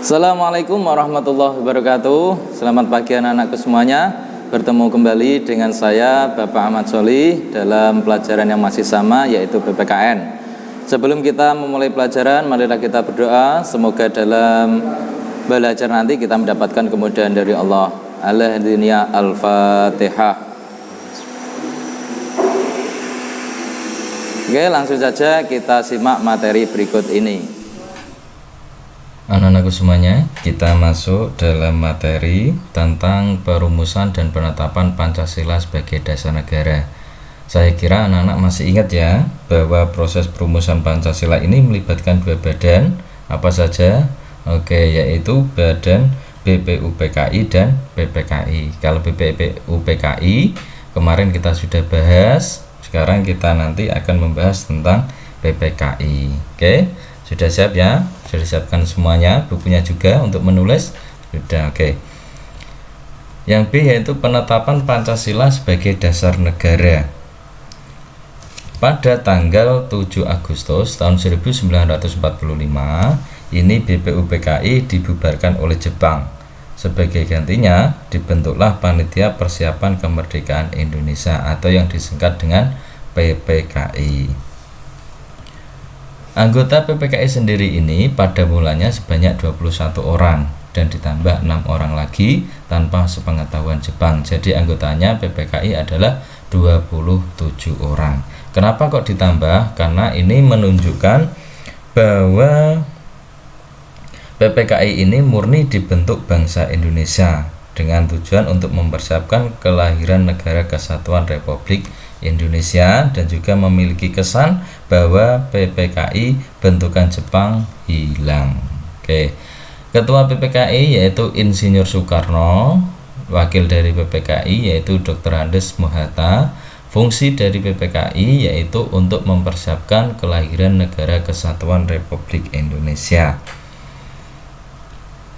Assalamualaikum warahmatullahi wabarakatuh. Selamat pagi anak-anakku semuanya. Bertemu kembali dengan saya Bapak Ahmad Sholih dalam pelajaran yang masih sama, yaitu PPKN. Sebelum kita memulai pelajaran, marilah kita berdoa. Semoga dalam belajar nanti kita mendapatkan kemudahan dari Allah. Al-Hadiniya Al-Fatihah. Oke, langsung saja kita simak materi berikut ini. Anak-anakku semuanya, kita masuk dalam materi tentang perumusan dan penetapan Pancasila sebagai dasar negara. Saya kira anak-anak masih ingat ya, bahwa proses perumusan Pancasila ini melibatkan dua badan, apa saja? Oke, yaitu badan BPUPKI dan PPKI. Kalau BPUPKI kemarin kita sudah bahas, sekarang kita nanti akan membahas tentang PPKI. Oke, sudah siap ya? Sudah disiapkan semuanya, bukunya juga untuk menulis sudah. Oke. Yang B yaitu penetapan Pancasila sebagai dasar negara. Pada tanggal 7 Agustus tahun 1945 ini BPUPKI dibubarkan oleh Jepang. Sebagai gantinya dibentuklah Panitia Persiapan Kemerdekaan Indonesia atau yang disingkat dengan PPKI. Anggota PPKI sendiri ini pada mulanya sebanyak 21 orang dan ditambah 6 orang lagi tanpa sepengetahuan Jepang. Jadi anggotanya PPKI adalah 27 orang. Kenapa kok ditambah? Karena ini menunjukkan bahwa PPKI ini murni dibentuk bangsa Indonesia dengan tujuan untuk mempersiapkan kelahiran Negara Kesatuan Republik Indonesia dan juga memiliki kesan bahwa PPKI bentukan Jepang hilang. Oke. Ketua PPKI yaitu Insinyur Soekarno, wakil dari PPKI yaitu Dr. Andes Mohatta. Fungsi dari PPKI yaitu untuk mempersiapkan kelahiran Negara Kesatuan Republik Indonesia.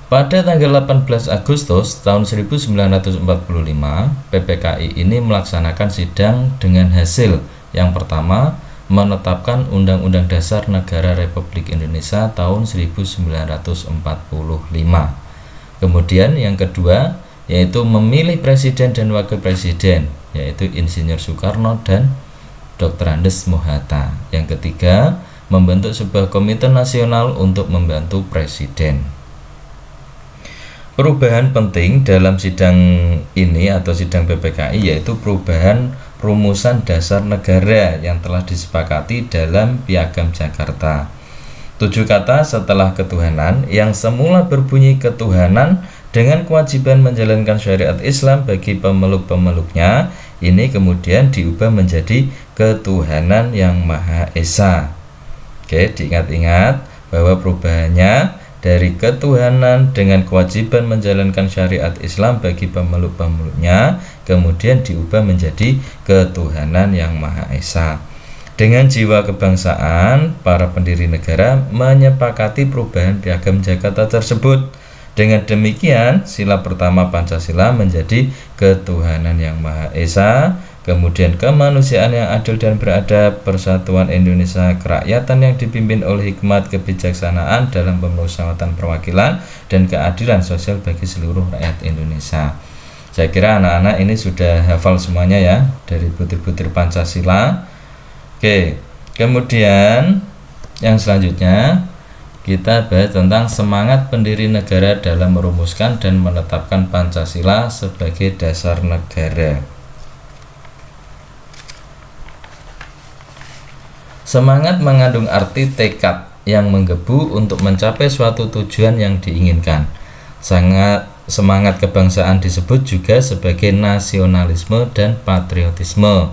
Pada tanggal 18 Agustus tahun 1945, PPKI ini melaksanakan sidang dengan hasil yang pertama menetapkan Undang-Undang Dasar Negara Republik Indonesia tahun 1945. Kemudian yang kedua yaitu memilih presiden dan wakil presiden, yaitu Insinyur Soekarno dan Dr. Andes Mohatta. Yang ketiga membentuk sebuah komite nasional untuk membantu presiden. Perubahan penting dalam sidang ini atau sidang PPKI yaitu perubahan rumusan dasar negara yang telah disepakati dalam Piagam Jakarta. 7 kata setelah ketuhanan yang semula berbunyi ketuhanan dengan kewajiban menjalankan syariat Islam bagi pemeluk-pemeluknya, ini kemudian diubah menjadi ketuhanan yang Maha Esa. Oke, diingat-ingat bahwa perubahannya dari ketuhanan dengan kewajiban menjalankan syariat Islam bagi pemeluk-pemeluknya kemudian diubah menjadi ketuhanan yang Maha Esa. Dengan jiwa kebangsaan, para pendiri negara menyepakati perubahan Piagam Jakarta tersebut. Dengan demikian, sila pertama Pancasila menjadi ketuhanan yang Maha Esa, kemudian kemanusiaan yang adil dan beradab, persatuan Indonesia, kerakyatan yang dipimpin oleh hikmat kebijaksanaan dalam pemusyawaratan perwakilan, dan keadilan sosial bagi seluruh rakyat Indonesia. Saya kira anak-anak ini sudah hafal semuanya ya dari butir-butir Pancasila. Oke, kemudian yang selanjutnya kita bahas tentang semangat pendiri negara dalam merumuskan dan menetapkan Pancasila sebagai dasar negara. Semangat mengandung arti tekad yang menggebu untuk mencapai suatu tujuan yang diinginkan. Semangat kebangsaan disebut juga sebagai nasionalisme dan patriotisme.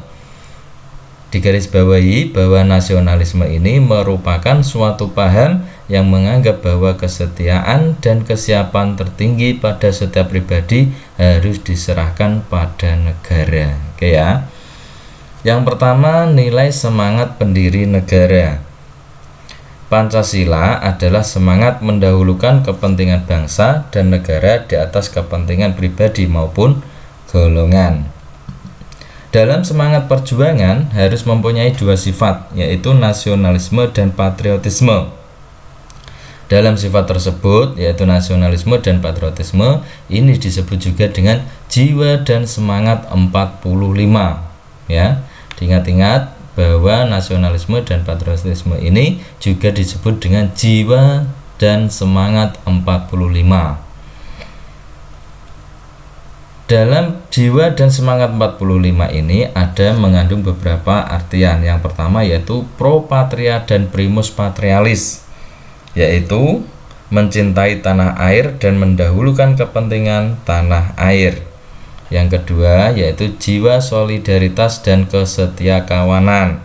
Digarisbawahi bahwa nasionalisme ini merupakan suatu paham yang menganggap bahwa kesetiaan dan kesiapan tertinggi pada setiap pribadi harus diserahkan pada negara. Oke ya. Yang pertama, nilai semangat pendiri negara. Pancasila adalah semangat mendahulukan kepentingan bangsa dan negara di atas kepentingan pribadi maupun golongan. Dalam semangat perjuangan harus mempunyai dua sifat, yaitu nasionalisme dan patriotisme. Dalam sifat tersebut yaitu nasionalisme dan patriotisme ini disebut juga dengan jiwa dan semangat 45 ya. Diingat-ingat bahwa nasionalisme dan patriotisme ini juga disebut dengan jiwa dan semangat 45. Dalam jiwa dan semangat 45 ini ada mengandung beberapa artian. Yang pertama yaitu pro patria dan primus patrialis, yaitu mencintai tanah air dan mendahulukan kepentingan tanah air. Yang kedua yaitu jiwa solidaritas dan kesetiakawanan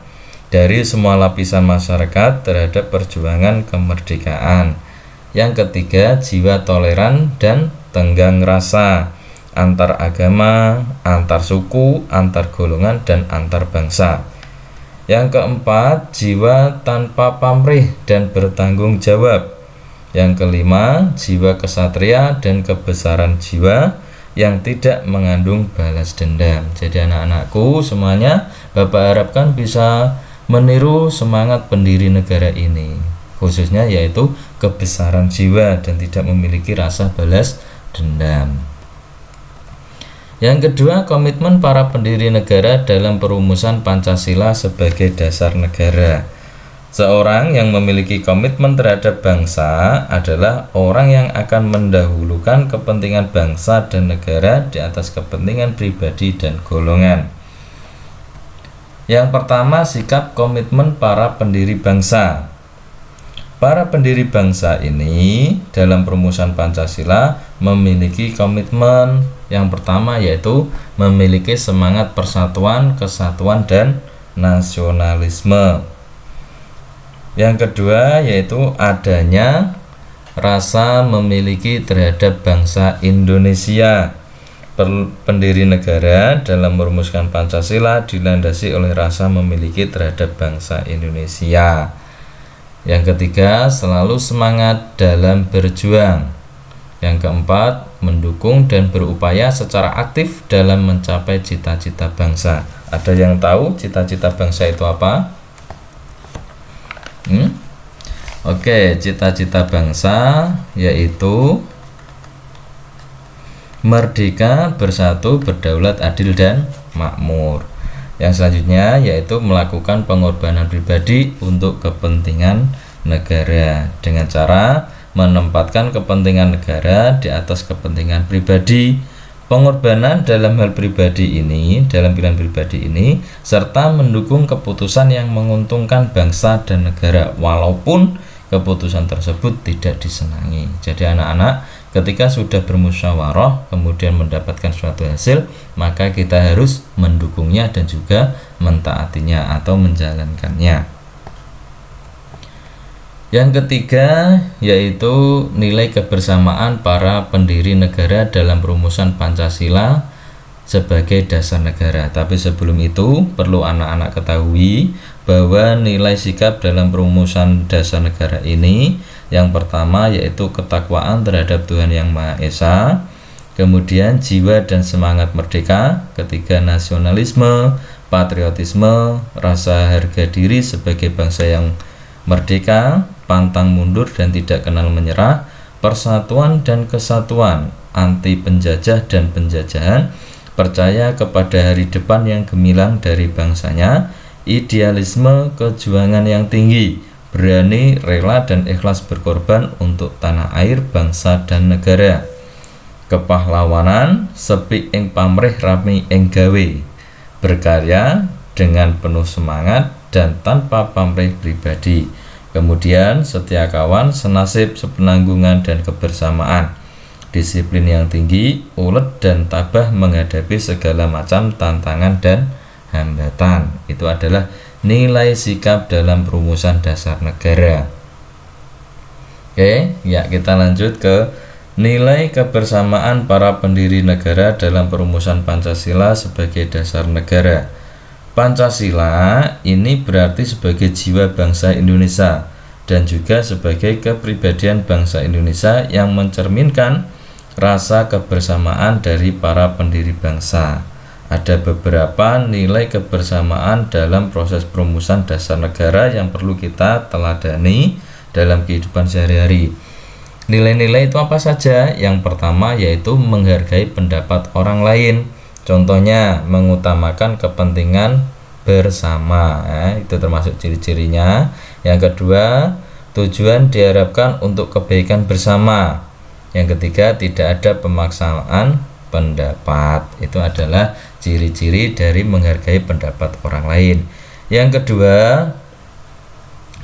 dari semua lapisan masyarakat terhadap perjuangan kemerdekaan. Yang ketiga jiwa toleran dan tenggang rasa antar agama, antar suku, antar golongan, dan antar bangsa. Yang keempat, jiwa tanpa pamrih dan bertanggung jawab. Yang kelima, jiwa kesatria dan kebesaran jiwa yang tidak mengandung balas dendam. Jadi anak-anakku semuanya, Bapak harapkan bisa meniru semangat pendiri negara ini, khususnya yaitu kebesaran jiwa dan tidak memiliki rasa balas dendam. Yang kedua, komitmen para pendiri negara dalam perumusan Pancasila sebagai dasar negara. Seorang yang memiliki komitmen terhadap bangsa adalah orang yang akan mendahulukan kepentingan bangsa dan negara di atas kepentingan pribadi dan golongan. Yang pertama, sikap komitmen para pendiri bangsa. Para pendiri bangsa ini dalam perumusan Pancasila memiliki komitmen yang pertama yaitu memiliki semangat persatuan, kesatuan, dan nasionalisme. Yang kedua yaitu adanya rasa memiliki terhadap bangsa Indonesia. Pendiri negara dalam merumuskan Pancasila dilandasi oleh rasa memiliki terhadap bangsa Indonesia. Yang ketiga, selalu semangat dalam berjuang. Yang keempat, mendukung dan berupaya secara aktif dalam mencapai cita-cita bangsa. Ada yang tahu cita-cita bangsa itu apa? Oke, cita-cita bangsa yaitu merdeka, bersatu, berdaulat, adil, dan makmur. Yang selanjutnya yaitu melakukan pengorbanan pribadi untuk kepentingan negara dengan cara menempatkan kepentingan negara di atas kepentingan pribadi. Pengorbanan dalam hal pribadi ini, dalam pilihan pribadi ini, serta mendukung keputusan yang menguntungkan bangsa dan negara walaupun keputusan tersebut tidak disenangi. Jadi anak-anak, ketika sudah bermusyawarah kemudian mendapatkan suatu hasil, maka kita harus mendukungnya dan juga mentaatinya atau menjalankannya. Yang ketiga yaitu nilai kebersamaan para pendiri negara dalam perumusan Pancasila sebagai dasar negara. Tapi sebelum itu perlu anak-anak ketahui bahwa nilai sikap dalam perumusan dasar negara ini yang pertama yaitu ketakwaan terhadap Tuhan Yang Maha Esa, kemudian jiwa dan semangat merdeka, ketiga nasionalisme, patriotisme, rasa harga diri sebagai bangsa yang merdeka, pantang mundur dan tidak kenal menyerah, persatuan dan kesatuan, anti penjajah dan penjajahan, percaya kepada hari depan yang gemilang dari bangsanya, idealisme kejuangan yang tinggi, berani, rela, dan ikhlas berkorban untuk tanah air, bangsa, dan negara. Kepahlawanan, sepi ing pamrih rami ing gawe, berkarya dengan penuh semangat dan tanpa pamrih pribadi. Kemudian setia kawan, senasib, sepenanggungan, dan kebersamaan. Disiplin yang tinggi, ulet dan tabah menghadapi segala macam tantangan dan hambatan. Itu adalah nilai sikap dalam perumusan dasar negara. Oke, ya kita lanjut ke nilai kebersamaan para pendiri negara dalam perumusan Pancasila sebagai dasar negara. Pancasila ini berarti sebagai jiwa bangsa Indonesia dan juga sebagai kepribadian bangsa Indonesia yang mencerminkan rasa kebersamaan dari para pendiri bangsa. Ada beberapa nilai kebersamaan dalam proses perumusan dasar negara yang perlu kita teladani dalam kehidupan sehari-hari. Nilai-nilai itu apa saja? Yang pertama yaitu menghargai pendapat orang lain. Contohnya mengutamakan kepentingan bersama, itu termasuk ciri-cirinya. Yang kedua, tujuan diharapkan untuk kebaikan bersama. Yang ketiga, tidak ada pemaksaan pendapat. Itu adalah ciri-ciri dari menghargai pendapat orang lain. Yang kedua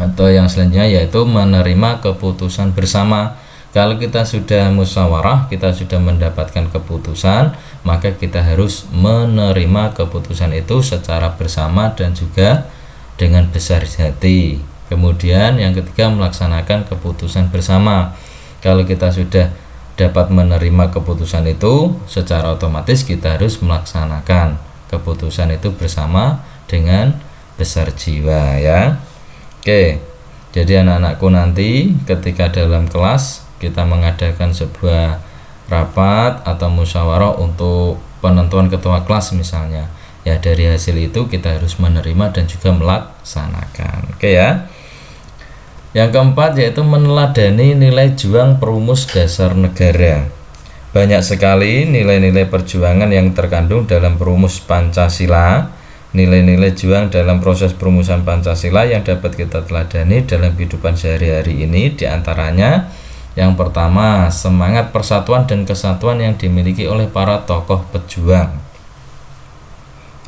atau yang selanjutnya yaitu menerima keputusan bersama. Kalau kita sudah musyawarah, kita sudah mendapatkan keputusan, maka kita harus menerima keputusan itu secara bersama dan juga dengan besar hati. Kemudian yang ketiga, melaksanakan keputusan bersama. Kalau kita sudah dapat menerima keputusan itu, secara otomatis kita harus melaksanakan keputusan itu bersama dengan besar jiwa, ya. Oke, jadi anak-anakku nanti ketika dalam kelas kita mengadakan sebuah rapat atau musyawarah untuk penentuan ketua kelas misalnya, ya dari hasil itu kita harus menerima dan juga melaksanakan. Oke ya. Yang keempat yaitu meneladani nilai juang perumus dasar negara. Banyak sekali nilai-nilai perjuangan yang terkandung dalam perumus Pancasila. Nilai-nilai juang dalam proses perumusan Pancasila yang dapat kita teladani dalam kehidupan sehari-hari ini diantaranya yang pertama, semangat persatuan dan kesatuan yang dimiliki oleh para tokoh pejuang.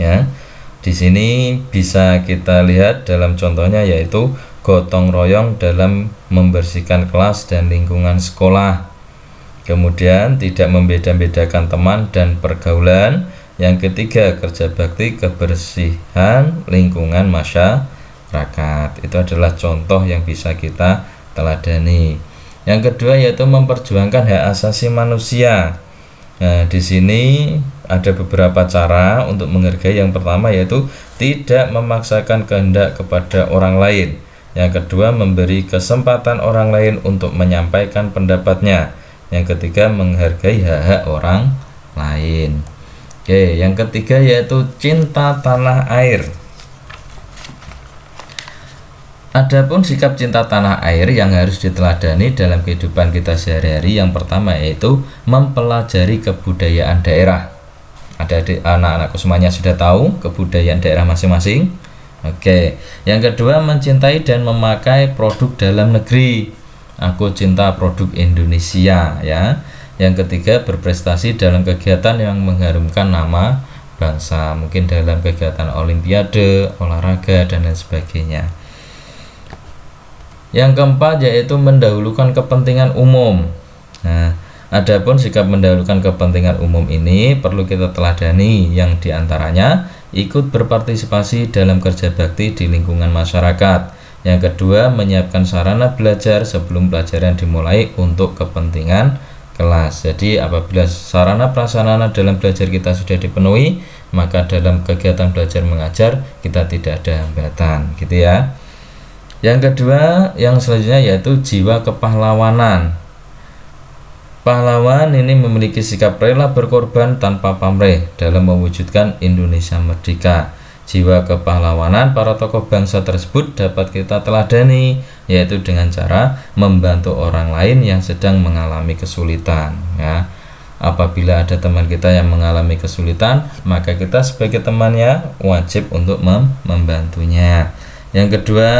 Ya, di sini bisa kita lihat dalam contohnya yaitu gotong royong dalam membersihkan kelas dan lingkungan sekolah. Kemudian tidak membeda-bedakan teman dan pergaulan. Yang ketiga, kerja bakti kebersihan lingkungan masyarakat. Itu adalah contoh yang bisa kita teladani. Yang kedua yaitu memperjuangkan hak asasi manusia. Nah, di sini ada beberapa cara untuk menghargai. Yang pertama yaitu tidak memaksakan kehendak kepada orang lain. Yang kedua, memberi kesempatan orang lain untuk menyampaikan pendapatnya. Yang ketiga, menghargai hak-hak orang lain. Oke, yang ketiga yaitu cinta tanah air. Adapun sikap cinta tanah air yang harus diteladani dalam kehidupan kita sehari-hari, yang pertama yaitu mempelajari kebudayaan daerah. Adik-adik anak-anakku semuanya sudah tahu kebudayaan daerah masing-masing. Oke, yang kedua mencintai dan memakai produk dalam negeri. Aku cinta produk Indonesia, ya. Yang ketiga berprestasi dalam kegiatan yang mengharumkan nama bangsa, mungkin dalam kegiatan olimpiade, olahraga dan lain sebagainya. Yang keempat yaitu mendahulukan kepentingan umum. Nah, adapun sikap mendahulukan kepentingan umum ini perlu kita teladani, yang diantaranya ikut berpartisipasi dalam kerja bakti di lingkungan masyarakat. Yang kedua, menyiapkan sarana belajar sebelum pelajaran dimulai untuk kepentingan kelas. Jadi apabila sarana prasarana dalam belajar kita sudah dipenuhi, maka dalam kegiatan belajar mengajar kita tidak ada hambatan, gitu ya. Yang kedua, yang selanjutnya yaitu jiwa kepahlawanan. Pahlawan ini memiliki sikap rela berkorban tanpa pamrih dalam mewujudkan Indonesia merdeka. Jiwa kepahlawanan para tokoh bangsa tersebut dapat kita teladani, yaitu dengan cara membantu orang lain yang sedang mengalami kesulitan, ya. Apabila ada teman kita yang mengalami kesulitan, maka kita sebagai temannya wajib untuk membantunya. Yang kedua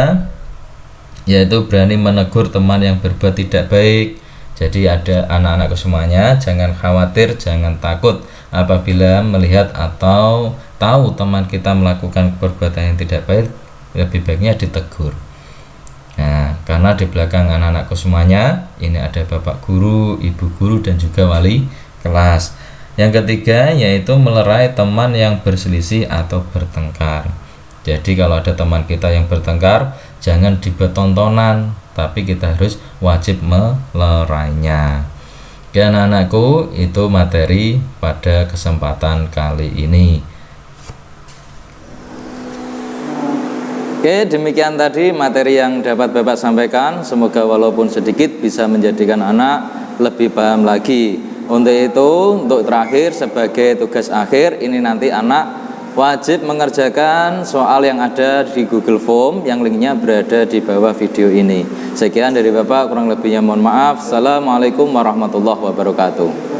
yaitu berani menegur teman yang berbuat tidak baik. Jadi ada anak-anakku semuanya, jangan khawatir, jangan takut apabila melihat atau tahu teman kita melakukan perbuatan yang tidak baik, lebih baiknya ditegur. Nah, karena di belakang anak-anakku semuanya ini ada bapak guru, ibu guru dan juga wali kelas. Yang ketiga yaitu melerai teman yang berselisih atau bertengkar. Jadi kalau ada teman kita yang bertengkar, jangan dibuat tontonan, tapi kita harus wajib melerainya. Oke anak-anakku, itu materi pada kesempatan kali ini. Oke, demikian tadi materi yang dapat Bapak sampaikan. Semoga walaupun sedikit bisa menjadikan anak lebih paham lagi. Untuk itu, untuk terakhir sebagai tugas akhir, ini nanti anak wajib mengerjakan soal yang ada di Google Form yang linknya berada di bawah video ini. Sekian dari Bapak, kurang lebihnya mohon maaf. Assalamualaikum warahmatullahi wabarakatuh.